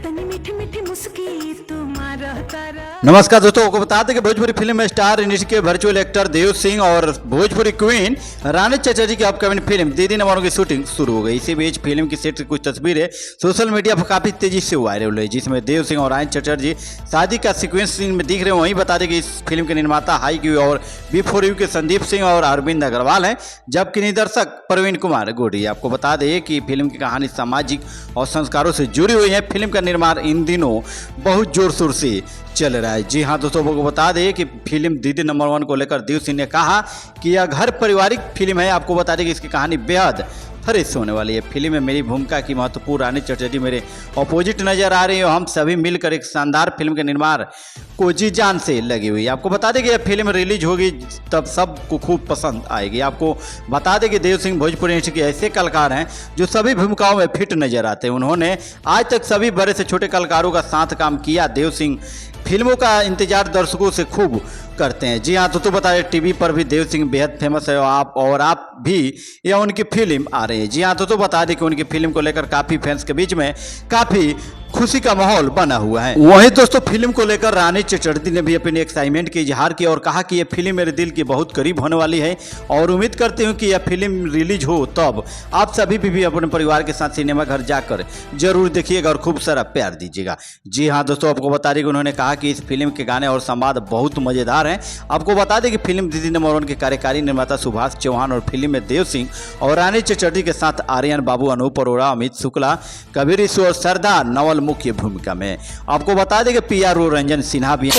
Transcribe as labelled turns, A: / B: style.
A: तनी मीठी मीठी मुस्की तुम्हारा तारा।
B: नमस्कार दोस्तों, आपको बता दें कि भोजपुरी फिल्म में स्टार इंडस्ट्री के वर्चुअल एक्टर देव सिंह और भोजपुरी क्वीन रानी चटर्जी की अपकमिंग फिल्म दीदी नंबरों की शूटिंग शुरू हो गई। इसी बीच फिल्म की सेट की कुछ तस्वीरें सोशल मीडिया पर काफी तेजी से वायरल हुई, जिसमें देव सिंह और रानी चटर्जी शादी का सीक्वेंस सीन में दिख रहे हैं। वहीं बता दें कि इस फिल्म के निर्माता हाई क्यू और बी4U के संदीप सिंह और अरविंद अग्रवाल हैं, जबकि निर्देशक प्रवीण कुमार गोडी। आपको बता दें कि फिल्म की कहानी सामाजिक और संस्कारों से जुड़ी हुई है। फिल्म का निर्माण इन दिनों बहुत जोर शोर से चल रहा है। जी हाँ दोस्तों, आपको बता दें कि फिल्म दीदी नंबर 1 को लेकर देव सिंह ने कहा कि यह घर पारिवारिक फिल्म है। आपको बता दें कि इसकी कहानी बेहद फ्रेश होने वाली है। फिल्म में मेरी भूमिका की महत्वपूर्ण रानी चटर्जी मेरे अपोजिट नजर आ रही है। हम सभी मिलकर एक शानदार फिल्म के निर्माण को जी जान से लगी हुई है। आपको बता दें कि यह फिल्म रिलीज होगी तब सबको खूब पसंद आएगी। आपको बता दें कि देव सिंह भोजपुरी इंडस्ट्री के ऐसे कलाकार हैं जो सभी भूमिकाओं में फिट नजर आते हैं। उन्होंने आज तक सभी बड़े से छोटे कलाकारों का साथ काम किया। देव सिंह फिल्मों का इंतजार दर्शकों से खूब करते हैं। जी हाँ तो बता दें टीवी पर भी देव सिंह बेहद फेमस है। आप भी यह उनकी फिल्म आ रही है। जी हाँ तो बता दें कि उनकी फिल्म को लेकर काफ़ी फैंस के बीच में काफ़ी खुशी का माहौल बना हुआ है। वहीं दोस्तों फिल्म को लेकर रानी चटर्जी ने भी अपने एक्साइटमेंट की इजहार किया और कहा कि यह फिल्म मेरे दिल के बहुत करीब होने वाली है और उम्मीद करती हूं कि यह फिल्म रिलीज हो तब आप सभी भी अपने परिवार के साथ सिनेमा घर जाकर जरूर देखिएगा और खूब सारा प्यार दीजिएगा। जी हाँ दोस्तों, आपको बता दें कि उन्होंने कहा कि इस फिल्म के गाने और संवाद बहुत मजेदार हैं। आपको बता दें कि फिल्म दीदी नंबर 1 के कार्यकारी निर्माता सुभाष चौहान और फिल्म में देव सिंह और रानी चटर्जी के साथ आर्यन बाबू, अनूप अरोड़ा, अमित शुक्ला, कबीर ईश्वर, सरदार नवल मुख्य भूमिका में। आपको बता दें कि PR रंजन सिन्हा भी